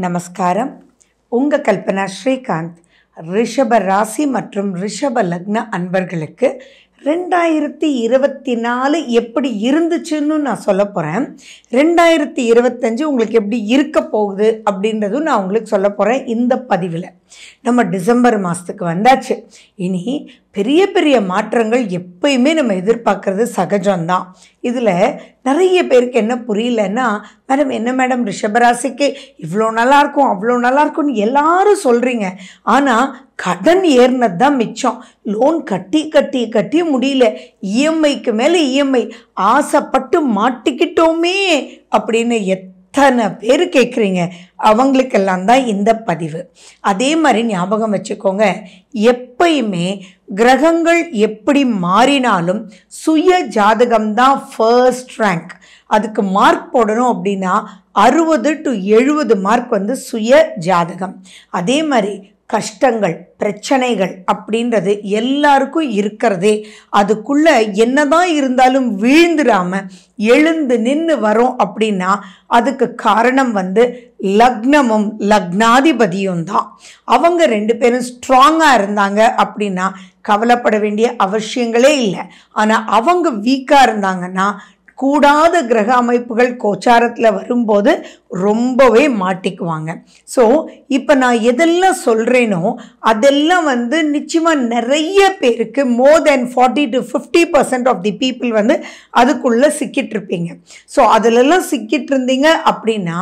நமஸ்காரம். உங்கள் கல்பனா ஸ்ரீகாந்த். ரிஷப ராசி மற்றும் ரிஷப லக்ன அன்பர்களுக்கு 2024 எப்படி இருந்துச்சுன்னு நான் சொல்ல போகிறேன். 2025 உங்களுக்கு எப்படி இருக்க போகுது அப்படின்றதும் நான் உங்களுக்கு சொல்ல போகிறேன் இந்த பதிவில். நம்ம டிசம்பர் மாதத்துக்கு வந்தாச்சு. இனி பெரிய பெரிய மாற்றங்கள் எப்பயுமே நம்ம எதிர்பார்க்குறது சகஜம்தான். இதில் நிறைய பேருக்கு என்ன புரியலன்னா, மேடம் ரிஷபராசிக்கு இவ்வளோ நல்லாயிருக்கும் அவ்வளோ நல்லாயிருக்கும்னு எல்லாரும் சொல்கிறீங்க. ஆனால் கடன் ஏறினது தான் மிச்சம். லோன் கட்டி முடியல, இஎம்ஐக்கு மேலே இஎம்ஐ, ஆசைப்பட்டு மாட்டிக்கிட்டோமே அப்படின்னு எத்தனை பேர் கேட்குறீங்க. அவங்களுக்கெல்லாம் தான் இந்த பதிவு. அதே மாதிரி ஞாபகம் வச்சுக்கோங்க, எப்பயுமே கிரகங்கள் எப்படி மாறினாலும் சுய ஜாதகம்தான் ஃபர்ஸ்ட் ரேங்க். அதுக்கு மார்க் போடணும் அப்படின்னா 60 to 70 மார்க் சுய ஜாதகம். அதே மாதிரி கஷ்டங்கள் பிரச்சனைகள் அப்படின்றது எல்லாருக்கும் இருக்கிறதே. அதுக்குள்ளே என்னதான் இருந்தாலும் வீழ்ந்துடாமல் எழுந்து நின்று வரோம் அப்படின்னா அதுக்கு காரணம் லக்னமும் லக்னாதிபதியும் தான். அவங்க 2 பேரும் ஸ்ட்ராங்காக இருந்தாங்க அப்படின்னா கவலைப்பட வேண்டிய அவசியங்களே இல்லை. ஆனால் அவங்க வீக்காக இருந்தாங்கன்னா கூடாத கிரக அமைப்புகள் கோச்சாரத்தில் வரும்போது ரொம்பவே மாட்டிக்குவாங்க. ஸோ இப்போ நான் எதெல்லாம் சொல்கிறேனோ அதெல்லாம் நிச்சயமாக நிறைய பேருக்கு மோர் தென் 40 to 50% ஆஃப் தி பீப்புள் அதுக்குள்ளே சிக்கிட்டுருப்பீங்க. ஸோ அதிலெல்லாம் சிக்கிட்டு இருந்தீங்க அப்படின்னா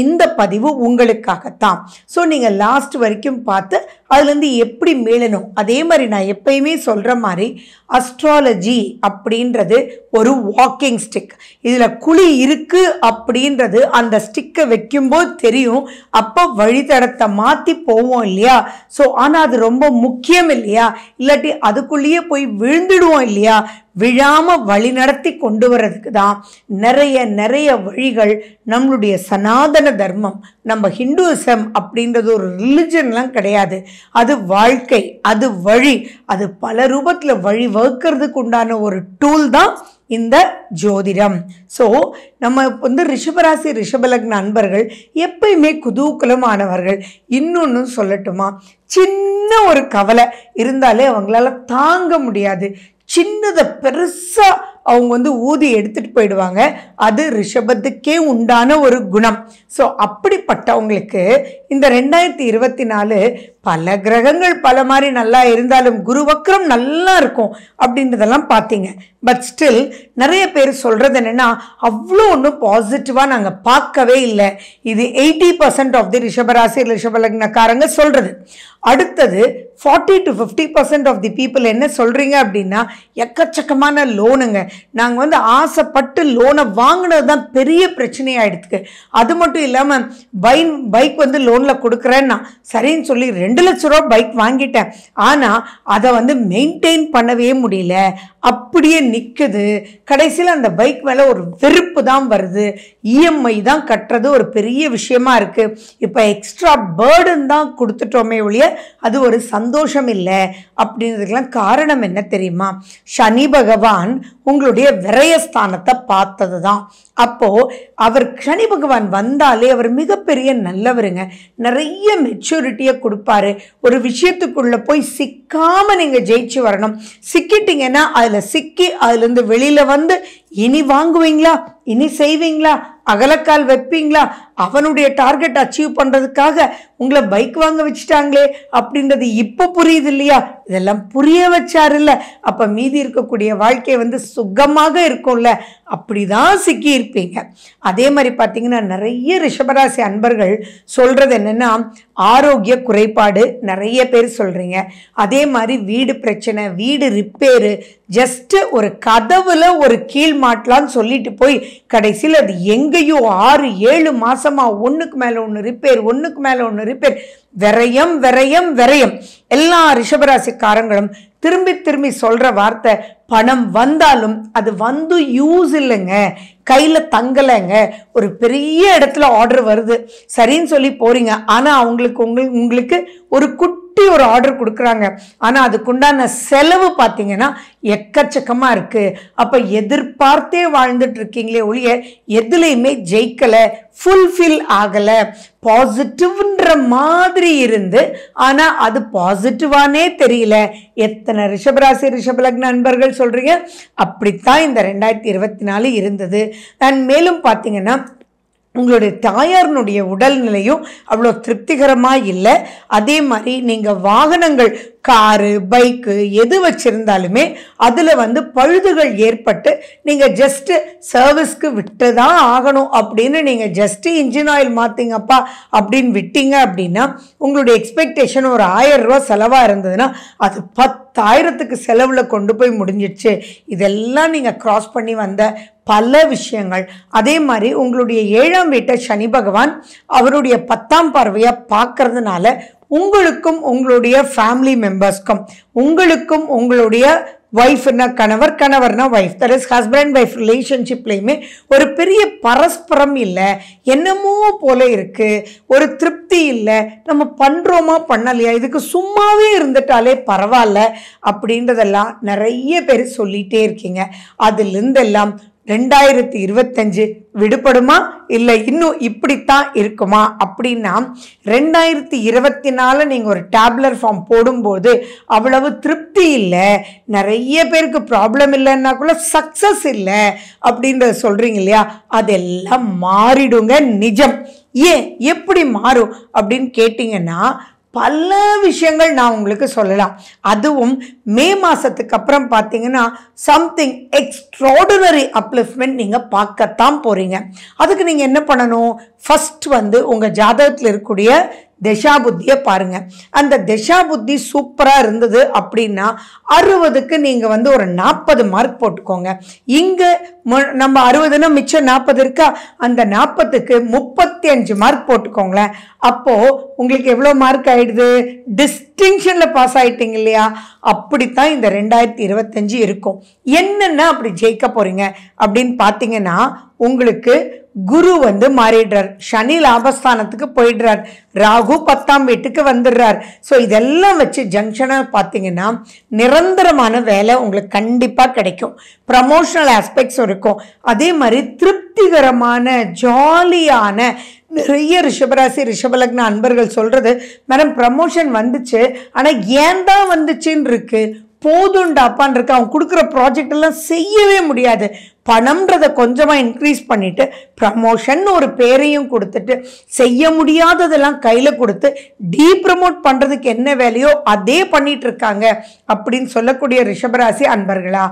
இந்த பதிவு உங்களுக்காகத்தான். ஸோ நீங்கள் லாஸ்ட் வரைக்கும் பார்த்து அதுலேருந்து எப்படி மீளணும். அதே மாதிரி நான் எப்பயுமே சொல்கிற மாதிரி அஸ்ட்ராலஜி அப்படின்றது ஒரு வாக்கிங் ஸ்டிக். இதில் குழி இருக்குது அப்படின்றது அந்த ஸ்டிக்கை வைக்கும்போது தெரியும். அப்போ வழித்தடத்தை மாற்றி போவோம் இல்லையா? ஸோ ஆனால் அது ரொம்ப முக்கியம் இல்லையா? இல்லாட்டி அதுக்குள்ளேயே போய் விழுந்துடுவோம் இல்லையா? விழாமல் வழி நடத்தி கொண்டு வர்றதுக்கு தான் நிறைய வழிகள். நம்மளுடைய சனாதன தர்மம், நம்ம ஹிந்துயிசம் அப்படின்றது ஒரு ரிலிஜன்லாம் கிடையாது. அது வாழ்க்கை, அது வழி, அது பல ரூபத்தில் வழி வகுக்கிறதுக்கு உண்டான ஒரு டூல் தான் இந்த ஜோதிடம். ஸோ நம்ம ரிஷபராசி ரிஷபலக்ன அன்பர்கள் எப்பயுமே குதூகலமானவர்கள். இன்னொன்று சொல்லட்டுமா, சின்ன ஒரு கவலை இருந்தாலே அவங்களால தாங்க முடியாது. சின்னதை பெருசாக அவங்க ஊதி எடுத்துகிட்டு போயிடுவாங்க. அது ரிஷபத்துக்கே உண்டான ஒரு குணம். ஸோ அப்படிப்பட்டவங்களுக்கு இந்த 2024 பல கிரகங்கள் பல மாதிரி நல்லா இருந்தாலும் குரு வக்ரம் நல்லா இருக்கும் அப்படின்றதெல்லாம் பார்த்தீங்க. பட் ஸ்டில் நிறைய பேர் சொல்கிறது என்னென்னா, அவ்வளோ ஒன்றும் பாசிட்டிவாக நாங்கள் பார்க்கவே இல்லை. இது 80% ஆஃப் தி ரிஷபராசி ரிஷபலக்னக்காரங்க சொல்கிறது. அடுத்தது 40 to 50% ஆஃப் தி பீப்புள் என்ன சொல்கிறீங்க அப்படின்னா, எக்கச்சக்கமான லோனுங்க, நாங்கள் ஆசைப்பட்டு லோனை வாங்கினது தான் பெரிய பிரச்சனையாயிடுதுக்கு. அது மட்டும் இல்லாமல் பைக் லோனில் கொடுக்குறேன்னா சரின்னு சொல்லி 2 லட்ச ரூபா பைக் வாங்கிட்டேன். ஆனால் அதை மெயின்டைன் பண்ணவே முடியல, அப்படியே நிற்குது. கடைசியில் அந்த பைக் மேலே ஒரு வெறுப்பு தான் வருது. இஎம்ஐ தான் கட்டுறது ஒரு பெரிய விஷயமா இருக்குது. இப்போ எக்ஸ்ட்ரா பேர்டன் தான் கொடுத்துட்டோமே ஒழிய அது ஒரு சந்தோஷம் இல்லை. அப்படின்றதுக்கெல்லாம் காரணம் என்ன தெரியுமா? சனி பகவான் உங்களுடைய விரயஸ்தானத்தை பார்த்தது தான். அப்போது அவர் சனி பகவான் வந்தாலே அவர் மிகப்பெரிய நல்லவருங்க. நிறைய மெச்சூரிட்டியை கொடுப்பாரு. ஒரு விஷயத்துக்குள்ளே போய் சிக்காமல் நீங்கள் ஜெயிச்சு வரணும். சிக்கிட்டீங்கன்னா அதில் சிக்கி அதுலேருந்து வெளியில் இனி வாங்குவீங்களா, இனி செய்வீங்களா, அகலக்கால் வைப்பீங்களா, அவனுடைய டார்கெட் அச்சீவ் பண்ணுறதுக்காக உங்களை பைக் வாங்க வச்சுட்டாங்களே அப்படின்றது இப்போ புரியுது இல்லையா? இதெல்லாம் புரிய வச்சாரு இல்லை? அப்போ மீதி இருக்கக்கூடிய வாழ்க்கை சுகமாக இருக்கும்ல. அப்படி தான் சிக்கி இருப்பீங்க. அதே மாதிரி பார்த்தீங்கன்னா நிறைய ரிஷபராசி அன்பர்கள் சொல்கிறது என்னென்னா, ஆரோக்கிய குறைபாடு நிறைய பேர் சொல்கிறீங்க. அதே மாதிரி வீடு பிரச்சனை, வீடு ரிப்பேரு, ஜஸ்ட்டு ஒரு கதவுல ஒரு கீழ் மாட்டலான்னு சொல்லிட்டு போய் கடைசியில் அது எங்கேயோ 6-7 மாசமாக ஒன்றுக்கு மேலே ஒன்று ரிப்பேர், ஒன்றுக்கு மேலே ஒன்று ரிப்பேர். விரயம் விரயம் விரயம். எல்லா ரிஷபராசிக்காரங்களும் திரும்பி சொல்கிற வார்த்தை, பணம் வந்தாலும் அது யூஸ் இல்லைங்க, கையில் தங்கலைங்க. ஒரு பெரிய இடத்துல ஆர்டர் வருது, சரின்னு சொல்லி போகிறீங்க. ஆனால் உங்களுக்கு ஒரு குட்டி குட்டி ஒரு ஆர்டர் கொடுக்குறாங்க, ஆனால் அதுக்குண்டான செலவு பார்த்தீங்கன்னா எக்கச்சக்கமாக இருக்குது. அப்போ எதிர்பார்த்தே வாழ்ந்துட்டு இருக்கீங்களே ஒழிய எதுலேயுமே ஜெயிக்கலை, ஃபுல்ஃபில் ஆகலை. பாசிட்டிவ்ன்ற மாதிரி இருந்து ஆனால் அது பாசிட்டிவானே தெரியல. எத்தனை ரிஷபராசி ரிஷபலக்ன நண்பர்கள் சொல்கிறீங்க? அப்படித்தான் இந்த 2024 இருந்தது. அண்ட் மேலும் பார்த்தீங்கன்னா உங்களுடைய தாயாரினுடைய உடல்நிலையும் அவ்வளோ திருப்திகரமாக இல்லை. அதே மாதிரி நீங்கள் வாகனங்கள், காரு, பைக்கு எது வச்சுருந்தாலுமே அதில் பழுதுகள் ஏற்பட்டு நீங்கள் ஜஸ்ட்டு சர்வீஸ்க்கு விட்டு தான் ஆகணும் அப்படின்னு நீங்கள் ஜஸ்ட்டு இன்ஜின் ஆயில் மாற்றிங்கப்பா அப்படின்னு விட்டீங்க அப்படின்னா உங்களுடைய எக்ஸ்பெக்டேஷன் ஒரு 1000 ரூபா செலவாக இருந்ததுன்னா அது 10,000க்கு செலவில் கொண்டு போய் முடிஞ்சிடுச்சு. இதெல்லாம் நீங்கள் கிராஸ் பண்ணி வந்த பல விஷயங்கள். அதே மாதிரி உங்களுடைய 7ஆம் வீட்டை சனி பகவான் அவருடைய 10ஆம் பார்வையாக பார்க்கறதுனால உங்களுக்கும் உங்களுடைய ஃபேமிலி மெம்பர்ஸ்க்கும், உங்களுக்கும் உங்களுடைய ஒய்ஃப்னா கணவர், கணவர்னா wife, that is husband wife ரிலேஷன்ஷிப்லேயுமே ஒரு பெரிய பரஸ்பரம் இல்லை, என்னமோ போல இருக்குது, ஒரு திருப்தி இல்லை, நம்ம பண்ணுறோமா பண்ணலையா, இதுக்கு சும்மாவே இருந்துட்டாலே பரவாயில்ல அப்படின்றதெல்லாம் நிறைய பேர் சொல்லிகிட்டே இருக்கீங்க. அதிலிருந்தெல்லாம் 2025 விடுபடுமா இல்லை இன்னும் இப்படித்தான் இருக்குமா அப்படின்னா 2024 நீங்கள் ஒரு டேப்லர் ஃபார்ம் போடும்போது அவ்வளவு திருப்தி இல்லை, நிறைய பேருக்கு ப்ராப்ளம் இல்லைன்னா கூட சக்ஸஸ் இல்லை அப்படின்றத சொல்கிறீங்க இல்லையா? அதெல்லாம் மாறிடுங்க. நிஜம். ஏன் எப்படி மாறும் அப்படின்னு கேட்டிங்கன்னா பல விஷயங்கள் நான் உங்களுக்கு சொல்லலாம். அதுவும் மே மாதத்துக்கு அப்புறம் பார்த்தீங்கன்னா சம்திங் எக்ஸ்ட்ராடினரி அப்லிஃப்ட்மெண்ட் நீங்கள் பார்க்கத்தான் போகிறீங்க. அதுக்கு நீங்கள் என்ன பண்ணணும்? ஃபஸ்ட் உங்கள் ஜாதகத்தில் இருக்கக்கூடிய திசா புத்தியை பாருங்க. அந்த திசா புத்தி சூப்பராக இருந்தது அப்படின்னா 60க்கு நீங்கள் ஒரு 40 மார்க் போட்டுக்கோங்க. இங்கே நம்ம 60னா மிச்சம் 40 இருக்கா, அந்த 40க்கு 35 மார்க் போட்டுக்கோங்களேன். அப்போது உங்களுக்கு எவ்வளோ மார்க் ஆகிடுது? டிஸ்டிங்ஷனில் பாஸ் ஆகிட்டீங்க இல்லையா? அப்படித்தான் இந்த 2025 இருக்கும். என்னென்ன அப்படி ஜெயிக்க போகிறீங்க அப்படின்னு பார்த்தீங்கன்னா உங்களுக்கு குரு மாறிடுறார், சனி லாபஸ்தானத்துக்கு போயிடுறார், ராகு 10ஆம் வீட்டுக்கு வந்துடுறார். ஸோ இதெல்லாம் வச்சு ஜங்ஷனாக பார்த்தீங்கன்னா நிரந்தரமான வேலை உங்களுக்கு கண்டிப்பாக கிடைக்கும். ப்ரமோஷனல் ஆஸ்பெக்ட்ஸ் இருக்கும். அதே மாதிரி திருப்திகரமான ஜாலியான நிறைய ரிஷபராசி ரிஷபலக்ன அன்பர்கள் சொல்கிறது, மேடம் ப்ரமோஷன் வந்துச்சு ஆனால் ஏன் தான் வந்துச்சுன்னு இருக்கு, போதுண்டாப்பான் இருக்கு, அவன் கொடுக்குற ப்ராஜெக்ட் எல்லாம் செய்யவே முடியாது, பணம்ன்றதை கொஞ்சமாக இன்க்ரீஸ் பண்ணிவிட்டு ப்ரமோஷன் ஒரு பேரையும் கொடுத்துட்டு செய்ய முடியாததெல்லாம் கையில் கொடுத்து டீப்ரமோட் பண்ணுறதுக்கு என்ன வேலையோ அதே பண்ணிட்டு இருக்காங்க அப்படின்னு சொல்லக்கூடிய ரிஷபராசி அன்பர்களா?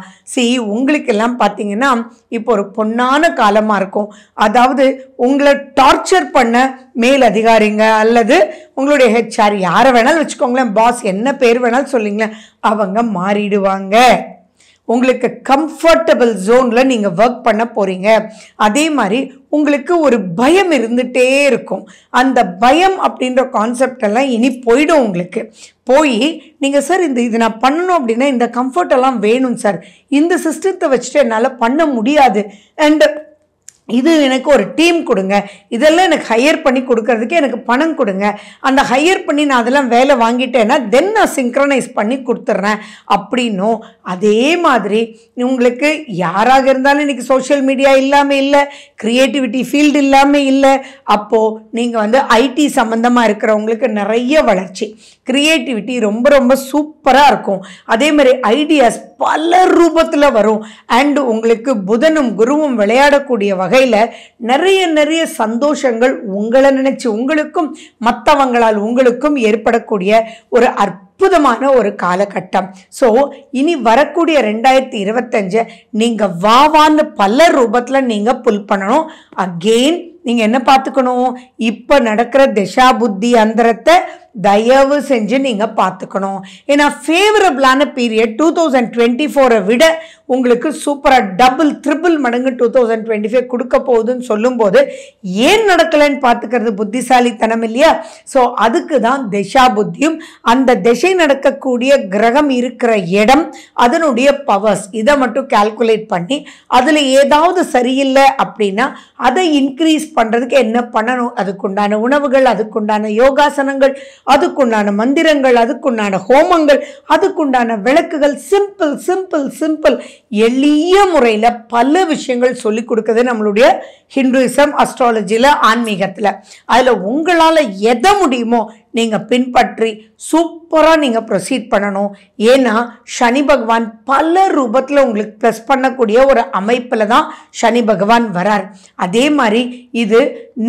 உங்களுக்கெல்லாம் பார்த்தீங்கன்னா இப்போ ஒரு பொன்னான காலமாக இருக்கும். அதாவது உங்களை டார்ச்சர் பண்ண மேல் அதிகாரிங்க அல்லது உங்களுடைய ஹெச்ஆர் யாரை வேணாலும் வச்சுக்கோங்களேன், பாஸ் என்ன பேர் வேணாலும் சொல்லிங்களேன், அவங்க மாறிடுவாங்க. உங்களுக்கு கம்ஃபர்டபுள் ஜோனில் நீங்கள் ஒர்க் பண்ண போகிறீங்க. அதே மாதிரி உங்களுக்கு ஒரு பயம் இருந்துகிட்டே இருக்கும். அந்த பயம் அப்படின்ற கான்செப்ட் எல்லாம் இனி போயிடும். உங்களுக்கு போய் நீங்கள் சார் இது நான் பண்ணணும் அப்படின்னா இந்த கம்ஃபர்ட் எல்லாம் வேணும் சார், இந்த சிஸ்டத்தை வச்சுட்டு என்னால் பண்ண முடியாது, அண்ட் இது எனக்கு ஒரு டீம் கொடுங்க, இதெல்லாம் எனக்கு ஹையர் பண்ணி கொடுக்கறதுக்கு எனக்கு பணம் கொடுங்க, அந்த ஹையர் பண்ணி நான் அதெல்லாம் வேலை வாங்கிட்டேன்னா தென் நான் சிங்க்ரனைஸ் பண்ணி கொடுத்துட்றேன் அப்படின்னும். அதே மாதிரி உங்களுக்கு யாராக இருந்தாலும் இன்றைக்கி சோஷியல் மீடியா இல்லாமல் இல்லை, க்ரியேட்டிவிட்டி ஃபீல்டு இல்லாமல் இல்லை. அப்போது நீங்கள் ஐடி சம்மந்தமாக இருக்கிறவங்களுக்கு நிறைய வளர்ச்சி, க்ரியேட்டிவிட்டி ரொம்ப ரொம்ப சூப்பராக இருக்கும். அதே மாதிரி ஐடியாஸ் பல ரூபத்தில் வரும். அண்ட் உங்களுக்கு புதனும் குருவும் விளையாடக்கூடிய வகையில் நிறைய சந்தோஷங்கள் உங்களை நினைச்சு உங்களுக்கும் மற்றவங்களால் உங்களுக்கும் ஏற்படக்கூடிய ஒரு அற்புதமான ஒரு காலகட்டம். ஸோ இனி வரக்கூடிய 2025 நீங்கள் வாவான்னு பல ரூபத்தில் நீங்கள் புல் பண்ணணும். அகெயின் நீங்கள் என்ன பார்த்துக்கணும்? இப்போ நடக்கிற திசா புத்தி அந்தரத்தை தயவு செஞ்சு நீங்கள் பார்த்துக்கணும். ஏன்னா ஃபேவரபிளான பீரியட் 2024 விட உங்களுக்கு சூப்பராக டபுள் ட்ரிபிள் மடங்கு 2025 கொடுக்க போகுதுன்னு சொல்லும்போது ஏன் நடக்கலைன்னு பார்த்துக்கிறது புத்திசாலித்தனம் இல்லையா? ஸோ அதுக்கு தான் திசா புத்தியும், அந்த திசை நடக்கக்கூடிய கிரகம் இருக்கிற இடம், அதனுடைய பவர்ஸ், இதை மட்டும் கால்குலேட் பண்ணி அதில் ஏதாவது சரியில்லை அப்படின்னா அதை இன்க்ரீஸ் பண்ணுறதுக்கு என்ன பண்ணணும், அதுக்குண்டான உணவுகள், அதுக்குண்டான யோகாசனங்கள், அதுக்குண்டான மந்திரங்கள், அதுக்குண்டான ஹோமங்கள், அதுக்குண்டான விளக்குகள், சிம்பிள் சிம்பிள் சிம்பிள் எளிய முறையில் பல விஷயங்கள் சொல்லி கொடுக்குது நம்மளுடைய ஹிந்துயிசம், அஸ்ட்ராலஜியில், ஆன்மீகத்தில். அதில் உங்களால் எதை முடியுமோ நீங்கள் பின்பற்றி சூப்பராக நீங்கள் ப்ரொசீட் பண்ணணும். ஏன்னா சனி பகவான் பல ரூபத்தில் உங்களுக்கு ப்ளஸ் பண்ணக்கூடிய ஒரு அமைப்பில் தான் சனி பகவான் வரார். அதே மாதிரி இது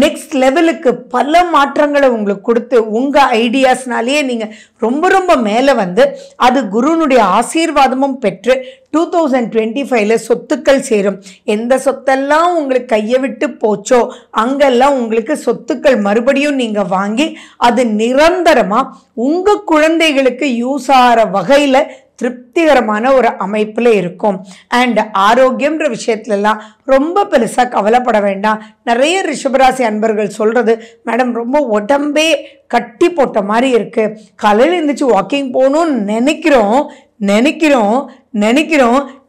நெக்ஸ்ட் லெவலுக்கு பல மாற்றங்களை உங்களுக்கு கொடுத்து உங்கள் ஐடியாஸ்னாலேயே நீங்கள் ரொம்ப ரொம்ப மேலே வந்து அது குருனுடைய ஆசீர்வாதமும் பெற்று 2025 சொத்துக்கள் சேரும். எந்த சொத்தெல்லாம் உங்களுக்கு கையை விட்டு போச்சோ அங்கெல்லாம் உங்களுக்கு சொத்துக்கள் மறுபடியும் நீங்கள் வாங்கி அது நிரந்தரமாக உங்கள் குழந்தைகளுக்கு யூஸ் ஆகிற வகையில் திருப்திகரமான ஒரு அமைப்பில் இருக்கும். அண்ட் ஆரோக்கியம்ன்ற விஷயத்துலலாம் ரொம்ப பெருசாக கவலைப்பட வேண்டாம். நிறைய ரிஷபராசி அன்பர்கள் சொல்கிறது, மேடம் ரொம்ப உடம்பே கட்டி போட்ட மாதிரி இருக்குது, காலையில் எழுந்திரிச்சு வாக்கிங் போகணும்னு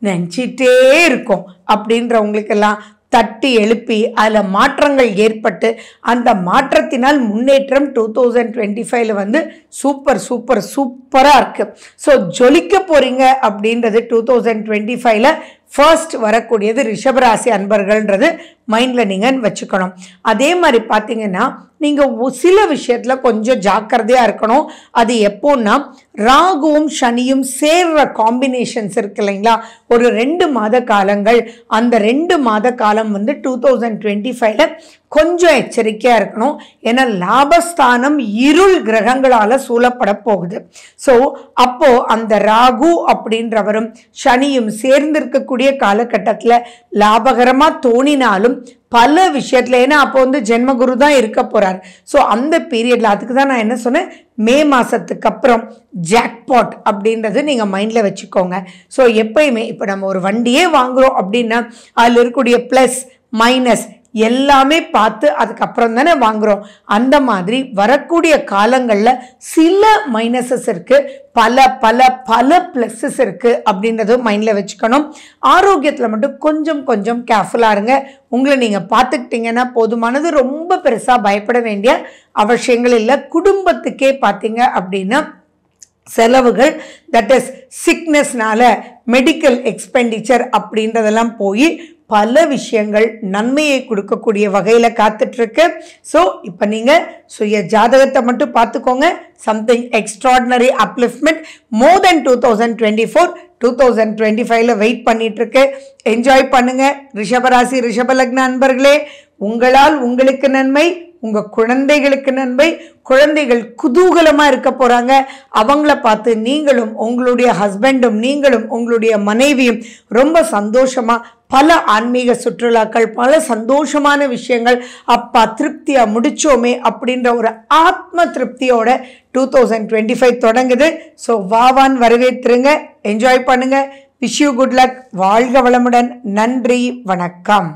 நினச்சிட்டே இருக்கோம் அப்படின்றவங்களுக்கெல்லாம் தட்டி எழுப்பி அதில் மாற்றங்கள் ஏற்பட்டு அந்த மாற்றத்தினால் முன்னேற்றம் 2025 வந்து சூப்பராக இருக்குது. ஸோ ஜொலிக்க போகிறீங்க அப்படின்றது 2025 ஃபர்ஸ்ட் வரக்கூடியது ரிஷபராசி அன்பர்கள்ன்றது மைண்டில் நீங்கள் வச்சுக்கணும். அதே மாதிரி பார்த்தீங்கன்னா நீங்கள் சில விஷயத்தில் கொஞ்சம் ஜாக்கிரதையாக இருக்கணும். அது எப்போன்னா ராகுவும் சனியும் சேர்ற காம்பினேஷன்ஸ் இருக்கு இல்லைங்களா, ஒரு 2 மாத காலங்கள். அந்த 2 மாத காலம் வந்து 2025 கொஞ்சம் எச்சரிக்கையாக இருக்கணும். ஏன்னா லாபஸ்தானம் இருள் கிரகங்களால் சூழப்பட போகுது. ஸோ அப்போது அந்த ராகு அப்படின்றவரும் சனியும் சேர்ந்திருக்கக்கூடிய காலகட்டத்தில் லாபகரமாக தோணினாலும் பல விஷயத்தில், ஏன்னா அப்போ வந்து ஜென்மகுரு தான் இருக்க போகிறார். ஸோ அந்த பீரியடில் அதுக்கு தான் நான் என்ன சொன்னேன், மே மாதத்துக்கு அப்புறம் ஜாக்பாட் அப்படின்றது நீங்கள் மைண்டில் வச்சுக்கோங்க. ஸோ எப்பயுமே இப்போ நம்ம ஒரு வண்டியே வாங்குகிறோம் அப்படின்னா அதில் இருக்கக்கூடிய ப்ளஸ் மைனஸ் எல்லாமே பார்த்து அதுக்கப்புறம் தானே வாங்குகிறோம். அந்த மாதிரி வரக்கூடிய காலங்களில் சில மைனஸஸ் இருக்குது, பல பல பல ப்ளஸ்ஸஸ் இருக்குது அப்படின்றதும் மைண்டில் வச்சுக்கணும். ஆரோக்கியத்தில் மட்டும் கொஞ்சம் கேர்ஃபுல்லாக இருங்க. உங்களை நீங்கள் பார்த்துக்கிட்டிங்கன்னா போதுமானது. ரொம்ப பெருசாக பயப்பட வேண்டிய அவசியங்கள் இல்லை. குடும்பத்துக்கே பார்த்தீங்க அப்படின்னா செலவுகள், தட் இஸ் சிக்னஸ்னால மெடிக்கல் எக்ஸ்பெண்டிச்சர் அப்படின்றதெல்லாம் போய் பல விஷயங்கள் நன்மையை கொடுக்கக்கூடிய வகையில் காத்துட்ருக்கு. ஸோ இப்போ நீங்கள் சுய ஜாதகத்தை மட்டும் பார்த்துக்கோங்க. சம்திங் எக்ஸ்ட்ராடினரி அப்லிஃப்ட்மெண்ட் மோர் தென் 2024 2025 வெயிட் பண்ணிகிட்ருக்கு. என்ஜாய் பண்ணுங்கள். ரிஷபராசி ரிஷபலக்ன அன்பர்களே, உங்களால் உங்களுக்கு நன்மை, உங்கள் குழந்தைகளுக்கு நன்மை. குழந்தைகள் குதூகலமாக இருக்க போகிறாங்க. அவங்கள பார்த்து நீங்களும் உங்களுடைய ஹஸ்பண்டும் நீங்களும் உங்களுடைய மனைவியும் ரொம்ப சந்தோஷமாக பல ஆன்மீக சுற்றுலாக்கள், பல சந்தோஷமான விஷயங்கள், அப்பா திருப்தியாக முடித்தோமே அப்படின்ற ஒரு ஆத்ம திருப்தியோட 2025 தொடங்குது. ஸோ வாவான் வரவேற்றுருங்க, என்ஜாய் பண்ணுங்கள். Wish you good luck. வாழ்க வளமுடன். நன்றி, வணக்கம்.